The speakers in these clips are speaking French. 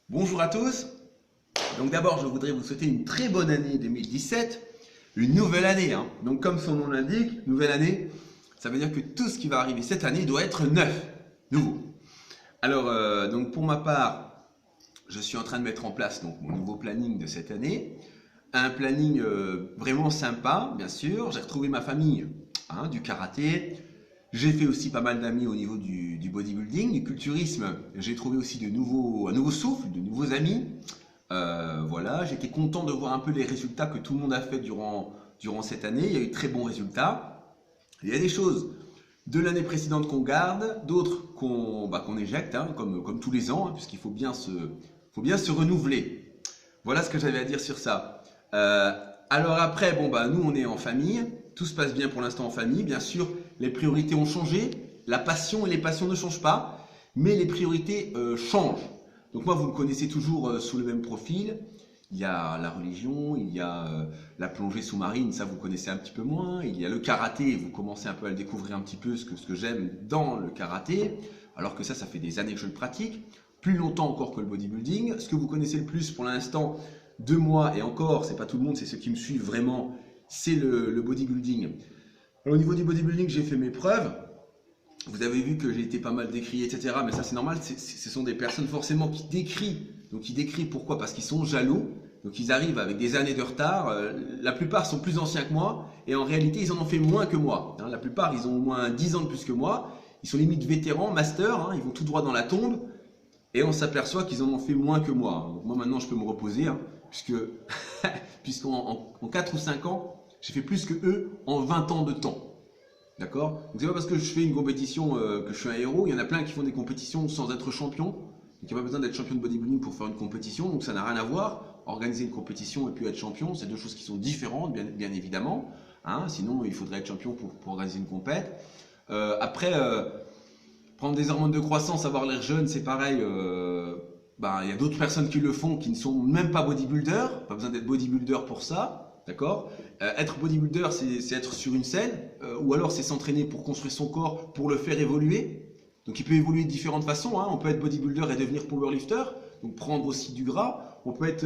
Bonjour à tous. Donc d'abord, je voudrais vous souhaiter une très bonne année 2017, une nouvelle année. Donc comme son nom l'indique, nouvelle année, ça veut dire que tout ce qui va arriver cette année doit être neuf, nouveau. Alors donc pour ma part, je suis en train de mettre en place donc mon nouveau planning de cette année, un planning vraiment sympa, bien sûr. J'ai retrouvé ma famille, du karaté. J'ai fait aussi pas mal d'amis au niveau du bodybuilding, du culturisme. J'ai trouvé aussi un nouveau souffle, de nouveaux amis. Voilà, j'étais content de voir un peu les résultats que tout le monde a fait durant cette année. Il y a eu de très bons résultats. Il y a des choses de l'année précédente qu'on garde, d'autres qu'on éjecte, comme tous les ans, puisqu'il faut bien se renouveler. Voilà ce que j'avais à dire sur ça. Alors après, nous on est en famille. Tout se passe bien pour l'instant en famille. Bien sûr, les priorités ont changé. La passion et les passions ne changent pas, mais les priorités changent. Donc moi, vous me connaissez toujours sous le même profil. Il y a la religion, il y a la plongée sous-marine, ça vous connaissez un petit peu moins. Il y a le karaté, vous commencez un peu à le découvrir un petit peu, ce que j'aime dans le karaté. Alors que ça fait des années que je le pratique. Plus longtemps encore que le bodybuilding. Ce que vous connaissez le plus pour l'instant de moi, et encore, c'est pas tout le monde, c'est ceux qui me suivent vraiment, c'est le bodybuilding. Alors, au niveau du bodybuilding, j'ai fait mes preuves. Vous avez vu que j'ai été pas mal décrié, etc. Mais ça, c'est normal. Ce sont des personnes forcément qui décrient. Donc, ils décrient pourquoi? Parce qu'ils sont jaloux. Donc, ils arrivent avec des années de retard. La plupart sont plus anciens que moi. Et en réalité, ils en ont fait moins que moi. La plupart, ils ont au moins 10 ans de plus que moi. Ils sont limite vétérans, masters. Ils vont tout droit dans la tombe. Et on s'aperçoit qu'ils en ont fait moins que moi. Donc, moi, maintenant, je peux me reposer. Puisqu'en 4 ou 5 ans, j'ai fait plus que eux en 20 ans de temps. D'accord? Donc c'est pas parce que je fais une compétition que je suis un héros. Il y en a plein qui font des compétitions sans être champion. Donc il n'y a pas besoin d'être champion de bodybuilding pour faire une compétition. Donc ça n'a rien à voir. Organiser une compétition et puis être champion, c'est deux choses qui sont différentes, bien évidemment. Sinon, il faudrait être champion pour organiser une compète. Après, prendre des hormones de croissance, avoir l'air jeune, c'est pareil. Il y a d'autres personnes qui le font, qui ne sont même pas bodybuilders. Pas besoin d'être bodybuilder pour ça. D'accord? Être bodybuilder, c'est être sur une scène, ou alors c'est s'entraîner pour construire son corps, pour le faire évoluer. Donc il peut évoluer de différentes façons. On peut être bodybuilder et devenir powerlifter, donc prendre aussi du gras. On peut être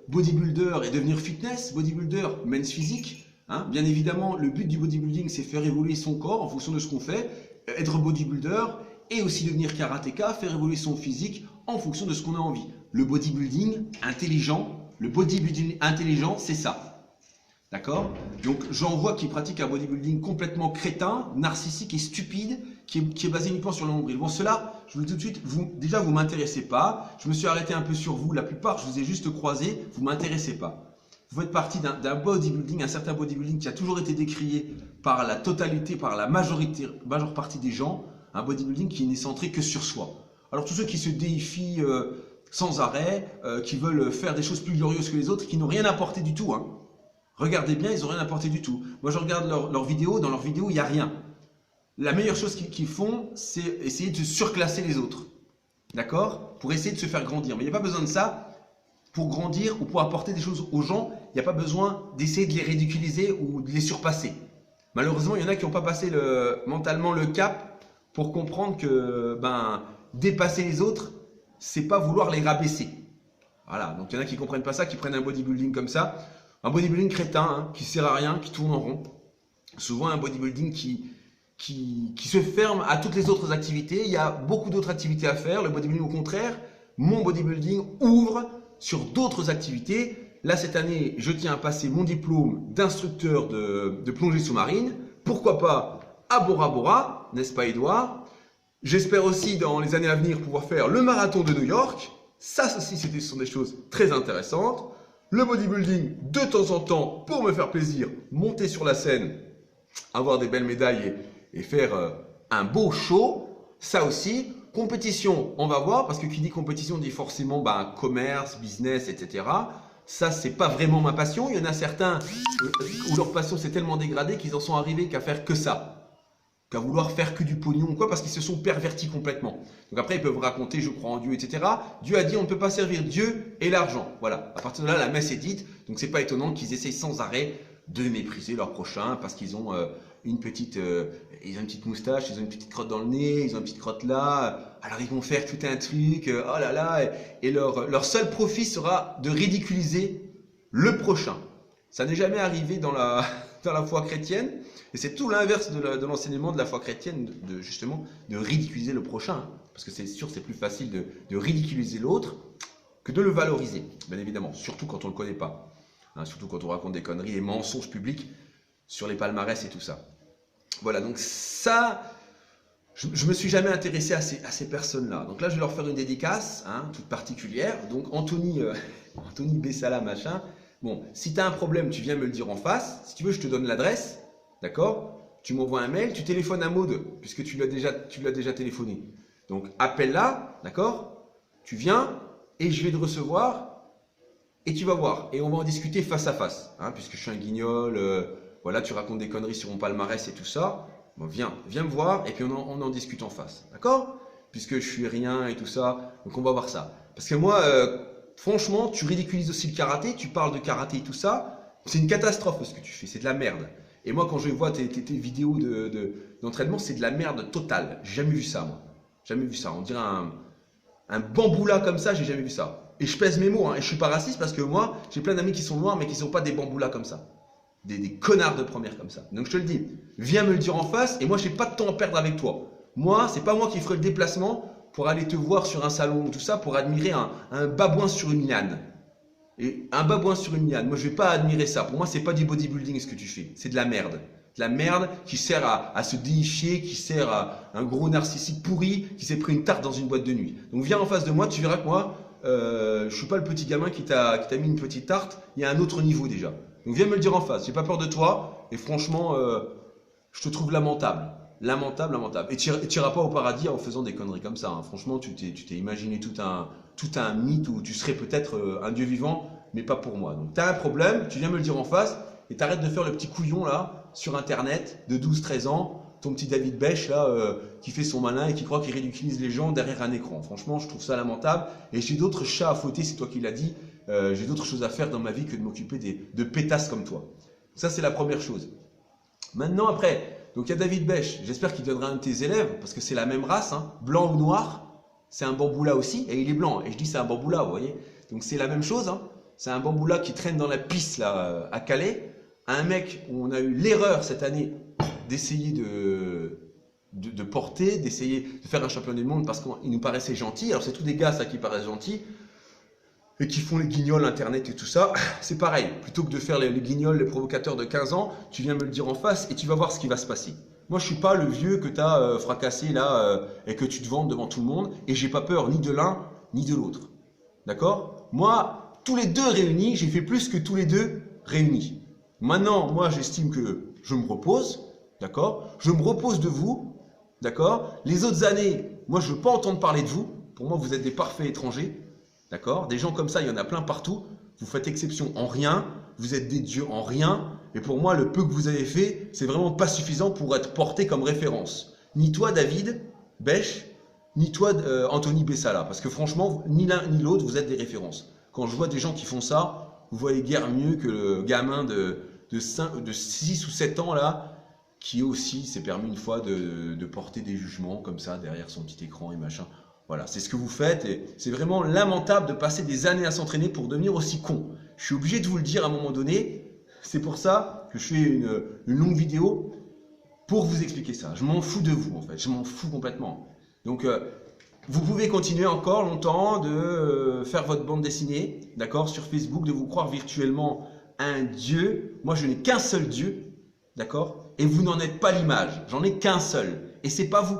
bodybuilder et devenir fitness, bodybuilder, men's physique. Bien évidemment, le but du bodybuilding, c'est faire évoluer son corps en fonction de ce qu'on fait. Être bodybuilder et aussi devenir karatéka, faire évoluer son physique en fonction de ce qu'on a envie. Le bodybuilding intelligent, c'est ça. D'accord? Donc j'en vois qui pratiquent un bodybuilding complètement crétin, narcissique et stupide, qui est basé uniquement sur le nombril. Bon, cela, je vous le dis tout de suite, vous m'intéressez pas. Je me suis arrêté un peu sur vous. La plupart, je vous ai juste croisé. Vous m'intéressez pas. Vous faites partie d'un bodybuilding, un certain bodybuilding qui a toujours été décrié par la totalité, par la majeure partie des gens. Un bodybuilding qui n'est centré que sur soi. Alors tous ceux qui se déifient sans arrêt, qui veulent faire des choses plus glorieuses que les autres, qui n'ont rien apporté du tout. Regardez bien, ils n'ont rien apporté du tout. Moi, je regarde leurs vidéos. Dans leurs vidéos, il n'y a rien. La meilleure chose qu'ils font, c'est essayer de surclasser les autres. D'accord? Pour essayer de se faire grandir. Mais il n'y a pas besoin de ça pour grandir ou pour apporter des choses aux gens. Il n'y a pas besoin d'essayer de les ridiculiser ou de les surpasser. Malheureusement, il y en a qui n'ont pas passé mentalement le cap pour comprendre que dépasser les autres, c'est pas vouloir les rabaisser. Voilà. Donc, il y en a qui ne comprennent pas ça, qui prennent un bodybuilding comme ça. Un bodybuilding crétin, qui sert à rien, qui tourne en rond. Souvent un bodybuilding qui se ferme à toutes les autres activités. Il y a beaucoup d'autres activités à faire. Le bodybuilding, au contraire, mon bodybuilding ouvre sur d'autres activités. Là, cette année, je tiens à passer mon diplôme d'instructeur de plongée sous-marine. Pourquoi pas à Bora Bora, n'est-ce pas Edouard? J'espère aussi dans les années à venir pouvoir faire le marathon de New York. Ça aussi, ce sont des choses très intéressantes. Le bodybuilding, de temps en temps, pour me faire plaisir, monter sur la scène, avoir des belles médailles et faire un beau show. Ça aussi, compétition, on va voir, parce que qui dit compétition dit forcément commerce, business, etc. Ça, c'est pas vraiment ma passion. Il y en a certains où leur passion s'est tellement dégradée qu'ils en sont arrivés qu'à faire que ça. Qu'à vouloir faire que du pognon, parce qu'ils se sont pervertis complètement. Donc après, ils peuvent raconter, je crois en Dieu, etc. Dieu a dit, on ne peut pas servir Dieu et l'argent. Voilà, à partir de là, la messe est dite. Donc c'est pas étonnant qu'ils essayent sans arrêt de mépriser leur prochain parce qu'ils ont ils ont une petite moustache, ils ont une petite crotte dans le nez, ils ont une petite crotte là. Alors ils vont faire tout un truc, oh là là, et leur seul profit sera de ridiculiser le prochain. Ça n'est jamais arrivé dans la, dans la foi chrétienne, et c'est tout l'inverse de l'enseignement de la foi chrétienne, justement, de ridiculiser le prochain. Parce que c'est sûr, c'est plus facile de ridiculiser l'autre que de le valoriser, bien évidemment, surtout quand on ne le connaît pas. Hein, surtout quand on raconte des conneries, des mensonges publics sur les palmarès et tout ça. Voilà, donc ça, je ne me suis jamais intéressé à ces personnes-là. Donc là, je vais leur faire une dédicace, hein, toute particulière. Donc Anthony Bessala, machin. Bon, si tu as un problème, tu viens me le dire en face. Si tu veux, je te donne l'adresse, d'accord? Tu m'envoies un mail, tu téléphones à Maud, puisque tu l'as déjà téléphoné. Donc appelle-la, d'accord? Tu viens et je vais te recevoir et tu vas voir. Et on va en discuter face à face, hein, puisque je suis un guignol, voilà, tu racontes des conneries sur mon palmarès et tout ça. Bon, viens me voir et puis on en discute en face, d'accord? Puisque je suis rien et tout ça, donc on va voir ça. Parce que moi, franchement, tu ridiculises aussi le karaté, tu parles de karaté et tout ça, c'est une catastrophe ce que tu fais, c'est de la merde. Et moi, quand je vois tes vidéos d'entraînement, c'est de la merde totale. J'ai jamais vu ça, moi. Jamais vu ça. On dirait un bamboula comme ça, j'ai jamais vu ça. Et je pèse mes mots, hein, et je suis pas raciste parce que moi, j'ai plein d'amis qui sont noirs, mais qui sont pas des bamboulas comme ça. Des connards de première comme ça. Donc je te le dis, viens me le dire en face, et moi, j'ai pas de temps à perdre avec toi. Moi, c'est pas moi qui ferai le déplacement pour aller te voir sur un salon ou tout ça, pour admirer un babouin sur une liane. Et un babouin sur une liane, moi je vais pas admirer ça. Pour moi, c'est pas du bodybuilding ce que tu fais. C'est de la merde. De la merde qui sert à se déifier, qui sert à un gros narcissique pourri qui s'est pris une tarte dans une boîte de nuit. Donc viens en face de moi, tu verras que moi, je suis pas le petit gamin qui t'a mis une petite tarte. Il y a un autre niveau déjà. Donc viens me le dire en face. J'ai pas peur de toi. Et franchement, je te trouve lamentable. Lamentable, lamentable. Et tu n'iras pas au paradis en faisant des conneries comme ça. Hein. Franchement, tu t'es imaginé tout un mythe où tu serais peut-être un dieu vivant, mais pas pour moi. Donc tu as un problème, tu viens me le dire en face et t'arrêtes de faire le petit couillon là sur internet de 12-13 ans, ton petit David Bech là qui fait son malin et qui croit qu'il ridiculise les gens derrière un écran. Franchement, je trouve ça lamentable et j'ai d'autres chats à fouetter, c'est toi qui l'as dit. J'ai d'autres choses à faire dans ma vie que de m'occuper de pétasses comme toi. Ça, c'est la première chose. Maintenant, après, donc il y a David Bech, j'espère qu'il deviendra un de tes élèves, parce que c'est la même race, hein, blanc ou noir, c'est un bamboula aussi, et il est blanc, et je dis c'est un bamboula, vous voyez. Donc c'est la même chose, hein, c'est un bamboula qui traîne dans la piste là, à Calais, un mec où on a eu l'erreur cette année d'essayer de porter, d'essayer de faire un championnat du monde, parce qu'il nous paraissait gentil, alors c'est tous des gars ça qui paraissent gentils, et qui font les guignols internet et tout ça, c'est pareil. Plutôt que de faire les guignols, les provocateurs de 15 ans, tu viens me le dire en face et tu vas voir ce qui va se passer. Moi, je suis pas le vieux que tu as fracassé là et que tu te vantes devant tout le monde et j'ai pas peur ni de l'un ni de l'autre. D'accord? Moi, tous les deux réunis, j'ai fait plus que tous les deux réunis. Maintenant, moi, j'estime que je me repose, d'accord? Je me repose de vous, d'accord? Les autres années, moi, je veux pas entendre parler de vous. Pour moi, vous êtes des parfaits étrangers. D'accord? Des gens comme ça, il y en a plein partout. Vous faites exception en rien. Vous êtes des dieux en rien. Et pour moi, le peu que vous avez fait, c'est vraiment pas suffisant pour être porté comme référence. Ni toi, David Bech, ni toi, Anthony Bessala. Parce que franchement, ni l'un ni l'autre, vous êtes des références. Quand je vois des gens qui font ça, vous voyez guère mieux que le gamin de 6 ou 7 ans là, qui aussi s'est permis une fois de porter des jugements comme ça derrière son petit écran et machin. Voilà, c'est ce que vous faites et c'est vraiment lamentable de passer des années à s'entraîner pour devenir aussi con. Je suis obligé de vous le dire à un moment donné. C'est pour ça que je fais une longue vidéo pour vous expliquer ça. Je m'en fous de vous en fait, je m'en fous complètement. Donc vous pouvez continuer encore longtemps de faire votre bande dessinée, d'accord, sur Facebook, de vous croire virtuellement un dieu. Moi, je n'ai qu'un seul dieu, d'accord, et vous n'en êtes pas l'image. J'en ai qu'un seul et c'est pas vous,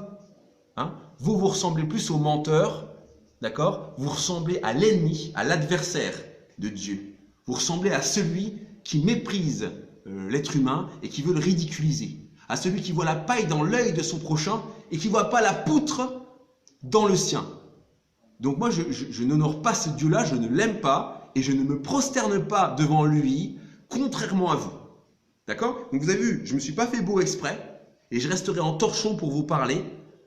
hein. Vous ressemblez plus au menteur, d'accord? Vous ressemblez à l'ennemi, à l'adversaire de Dieu. Vous ressemblez à celui qui méprise l'être humain et qui veut le ridiculiser. À celui qui voit la paille dans l'œil de son prochain et qui ne voit pas la poutre dans le sien. Donc moi, je n'honore pas ce Dieu-là, je ne l'aime pas et je ne me prosterne pas devant lui, contrairement à vous. D'accord? Donc vous avez vu, je ne me suis pas fait beau exprès et je resterai en torchon pour vous parler.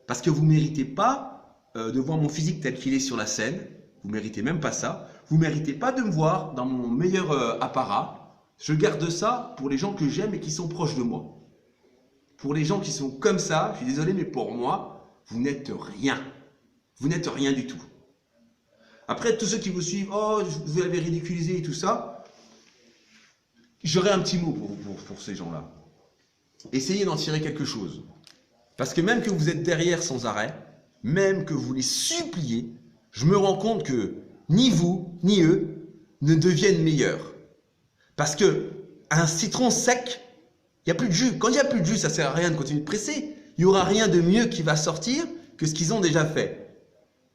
Parce que vous ne méritez pas de voir mon physique tel qu'il est sur la scène. Vous ne méritez même pas ça. Vous ne méritez pas de me voir dans mon meilleur apparat. Je garde ça pour les gens que j'aime et qui sont proches de moi. Pour les gens qui sont comme ça, je suis désolé, mais pour moi, vous n'êtes rien. Vous n'êtes rien du tout. Après, tous ceux qui vous suivent, oh, vous l'avez ridiculisé et tout ça, j'aurais un petit mot pour ces gens-là. Essayez d'en tirer quelque chose. Parce que même que vous êtes derrière sans arrêt, même que vous les suppliez, je me rends compte que ni vous, ni eux ne deviennent meilleurs. Parce que un citron sec, il n'y a plus de jus. Quand il n'y a plus de jus, ça ne sert à rien de continuer de presser. Il n'y aura rien de mieux qui va sortir que ce qu'ils ont déjà fait.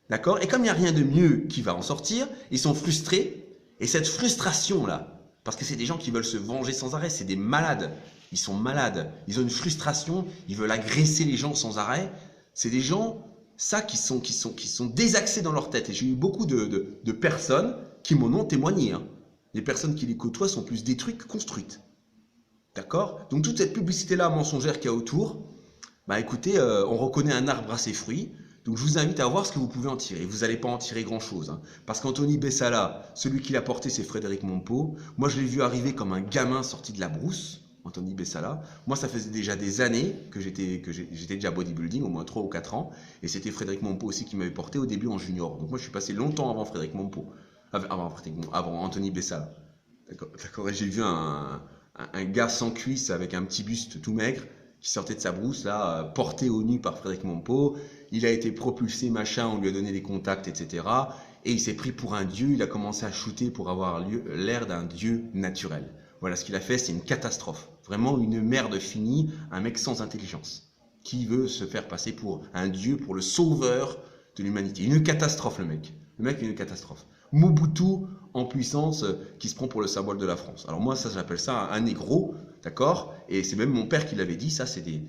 D'accord? Et comme il n'y a rien de mieux qui va en sortir, ils sont frustrés. Et cette frustration-là, parce que c'est des gens qui veulent se venger sans arrêt, c'est des malades. Ils sont malades. Ils ont une frustration, ils veulent agresser les gens sans arrêt. C'est des gens, ça, qui sont désaxés dans leur tête. Et j'ai eu beaucoup de personnes qui m'en ont témoigné. Hein. Les personnes qui les côtoient sont plus détruites que construites. D'accord? Donc toute cette publicité-là mensongère qu'il y a autour, bah écoutez, on reconnaît un arbre à ses fruits. Donc je vous invite à voir ce que vous pouvez en tirer. Vous n'allez pas en tirer grand-chose. Hein. Parce qu'Anthony Bessala, celui qui l'a porté, c'est Frédéric Mompot. Moi, je l'ai vu arriver comme un gamin sorti de la brousse, Anthony Bessala. Moi, ça faisait déjà des années que j'étais déjà bodybuilding, au moins 3 ou 4 ans. Et c'était Frédéric Mompot aussi qui m'avait porté au début en junior. Donc moi, je suis passé longtemps avant Frédéric Mompot. Avant Anthony Bessala. D'accord. Et j'ai vu un gars sans cuisse avec un petit buste tout maigre qui sortait de sa brousse, là, porté au nu par Frédéric Mompot. Il a été propulsé, machin, on lui a donné des contacts, etc. Et il s'est pris pour un dieu, il a commencé à shooter pour avoir l'air d'un dieu naturel. Voilà, ce qu'il a fait, c'est une catastrophe. Vraiment une merde finie, un mec sans intelligence, qui veut se faire passer pour un dieu, pour le sauveur de l'humanité. Une catastrophe, le mec. Le mec est une catastrophe. Mobutu en puissance qui se prend pour le symbole de la France. Alors moi, ça, j'appelle ça un négro, d'accord? Et c'est même mon père qui l'avait dit, ça, c'est des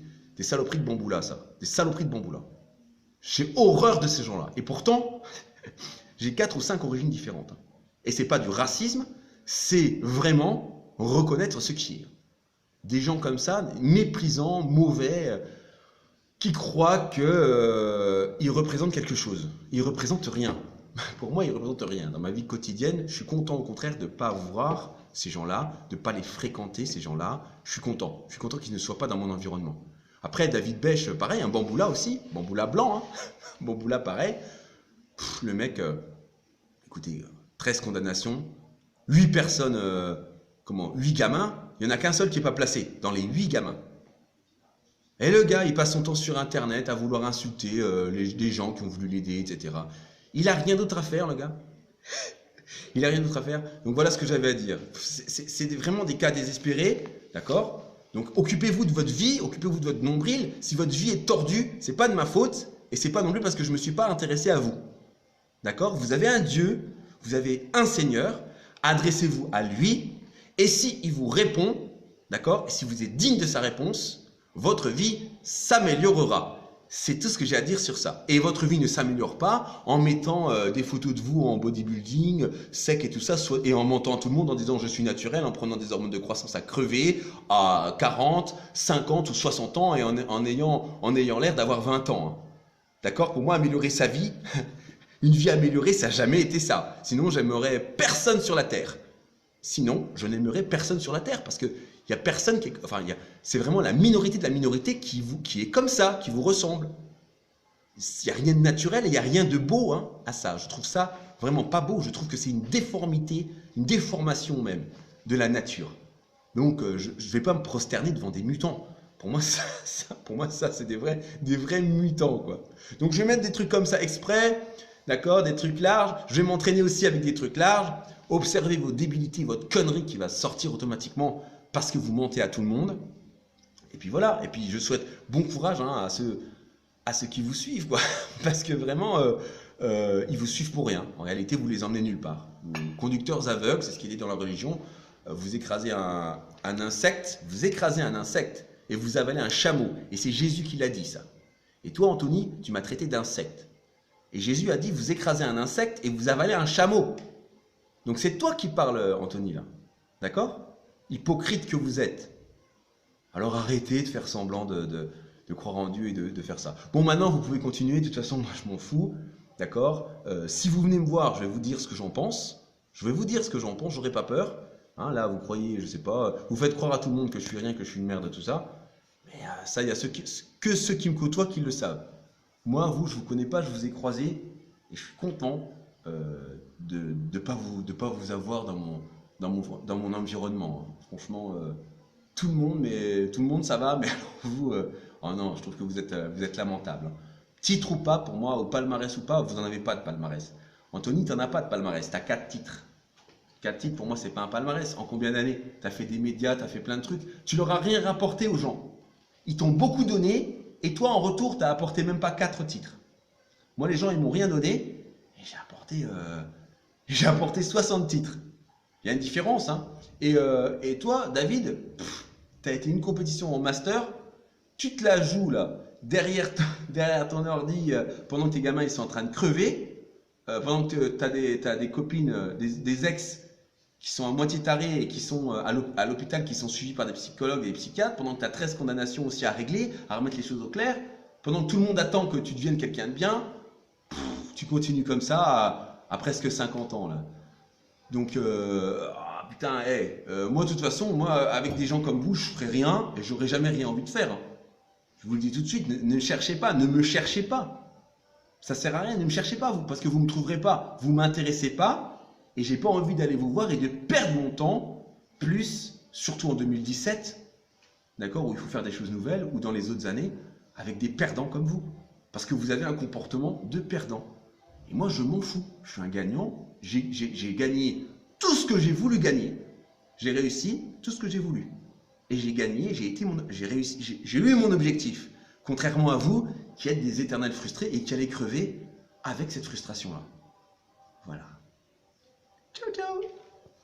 saloperies de bamboula, ça. Des saloperies de bamboula. J'ai horreur de ces gens-là. Et pourtant, j'ai 4 ou 5 origines différentes. Et c'est pas du racisme, c'est vraiment reconnaître ce qui est. Des gens comme ça, méprisants, mauvais, qui croient qu'ils représentent quelque chose. Ils représentent rien. Pour moi, ils ne représentent rien. Dans ma vie quotidienne, je suis content au contraire de ne pas voir ces gens-là, de ne pas les fréquenter, ces gens-là. Je suis content. Je suis content qu'ils ne soient pas dans mon environnement. Après, David Bèche, pareil, un Bamboula aussi. Bamboula blanc, hein. Bamboula, pareil. Le mec, écoutez, 13 condamnations, 8 personnes, 8 gamins. Il n'y en a qu'un seul qui n'est pas placé dans les 8 gamins. Et le gars, il passe son temps sur Internet à vouloir insulter les gens qui ont voulu l'aider, etc. Il n'a rien d'autre à faire, le gars. Il n'a rien d'autre à faire. Donc voilà ce que j'avais à dire. C'est vraiment des cas désespérés, d'accord? Donc occupez-vous de votre vie, occupez-vous de votre nombril. Si votre vie est tordue, c'est pas de ma faute et c'est pas non plus parce que je me suis pas intéressé à vous. D'accord? Vous avez un Dieu, vous avez un Seigneur, adressez-vous à lui et si il vous répond, d'accord? Et si vous êtes digne de sa réponse, votre vie s'améliorera. C'est tout ce que j'ai à dire sur ça. Et votre vie ne s'améliore pas en mettant des photos de vous en bodybuilding, sec et tout ça, et en mentant à tout le monde en disant je suis naturel, en prenant des hormones de croissance à crever à 40, 50 ou 60 ans et en ayant l'air d'avoir 20 ans. Hein. D'accord? Pour moi, améliorer sa vie, une vie améliorée, ça n'a jamais été ça. Sinon, j'aimerais personne sur la Terre. Sinon, je n'aimerais personne sur la Terre parce que il n'y a personne qui est... Enfin, c'est vraiment la minorité de la minorité qui est comme ça, qui vous ressemble. Il n'y a rien de naturel et il n'y a rien de beau hein, à ça. Je trouve ça vraiment pas beau. Je trouve que c'est une déformité, une déformation même de la nature. Donc, je ne vais pas me prosterner devant des mutants. Pour moi, ça c'est des vrais mutants, quoi. Donc, je vais mettre des trucs comme ça exprès, d'accord, des trucs larges. Je vais m'entraîner aussi avec des trucs larges. Observez vos débilités, votre connerie qui va sortir automatiquement parce que vous mentez à tout le monde. Et puis voilà. Et puis je souhaite bon courage hein, à ceux qui vous suivent, quoi. Parce que vraiment, ils vous suivent pour rien. En réalité, vous les emmenez nulle part. Conducteurs aveugles, c'est ce qu'il est dans la religion. Vous écrasez un insecte, et vous avalez un chameau. Et c'est Jésus qui l'a dit, ça. Et toi, Anthony, tu m'as traité d'insecte. Et Jésus a dit, vous écrasez un insecte et vous avalez un chameau. Donc c'est toi qui parles, Anthony, là. D'accord? Hypocrite que vous êtes. Alors arrêtez de faire semblant de croire en Dieu et de faire ça. Bon, maintenant, vous pouvez continuer. De toute façon, moi, je m'en fous. D'accord? Si vous venez me voir, je vais vous dire ce que j'en pense. Je vais vous dire ce que j'en pense, j'aurai pas peur. Hein, là, vous croyez, je sais pas, vous faites croire à tout le monde que je suis rien, que je suis une merde, tout ça. Mais ça, il y a que ceux qui me côtoient qui le savent. Moi, vous, je ne vous connais pas, je vous ai croisé et je suis content de de pas vous avoir dans mon environnement, hein. Franchement, tout le monde, ça va, mais alors vous, oh non, je trouve que vous êtes lamentable, hein. Titre ou pas, pour moi, au palmarès ou pas, vous n'en avez pas de palmarès. Anthony, tu n'en as pas de palmarès, tu as 4 titres. 4 titres, pour moi, c'est pas un palmarès. En combien d'années? Tu as fait des médias, tu as fait plein de trucs. Tu leur as rien rapporté aux gens. Ils t'ont beaucoup donné, et toi, en retour, tu n'as apporté même pas 4 titres. Moi, les gens, ils m'ont rien donné, et j'ai apporté 60 titres. Il y a une différence, hein. Et toi, David, tu as été une compétition en master, tu te la joues là, derrière ton ordi, pendant que tes gamins ils sont en train de crever, pendant que t'as des copines, des ex qui sont à moitié tarés et qui sont à l'hôpital, qui sont suivis par des psychologues et des psychiatres, pendant que tu as 13 condamnations aussi à régler, à remettre les choses au clair, pendant que tout le monde attend que tu deviennes quelqu'un de bien, tu continues comme ça à presque 50 ans là. Donc, putain, hey, moi de toute façon, moi avec des gens comme vous, je ferai rien et j'aurai jamais rien envie de faire, hein. Je vous le dis tout de suite, ne cherchez pas, ne me cherchez pas. Ça sert à rien, ne me cherchez pas, vous, parce que vous ne me trouverez pas. Vous m'intéressez pas et j'ai pas envie d'aller vous voir et de perdre mon temps, plus, surtout en 2017, d'accord, où il faut faire des choses nouvelles, ou dans les autres années, avec des perdants comme vous. Parce que vous avez un comportement de perdant. Et moi, je m'en fous. Je suis un gagnant. J'ai gagné tout ce que j'ai voulu gagner. J'ai réussi tout ce que j'ai voulu. Et j'ai gagné, j'ai réussi, j'ai eu mon objectif. Contrairement à vous, qui êtes des éternels frustrés et qui allez crever avec cette frustration-là. Voilà. Ciao, ciao!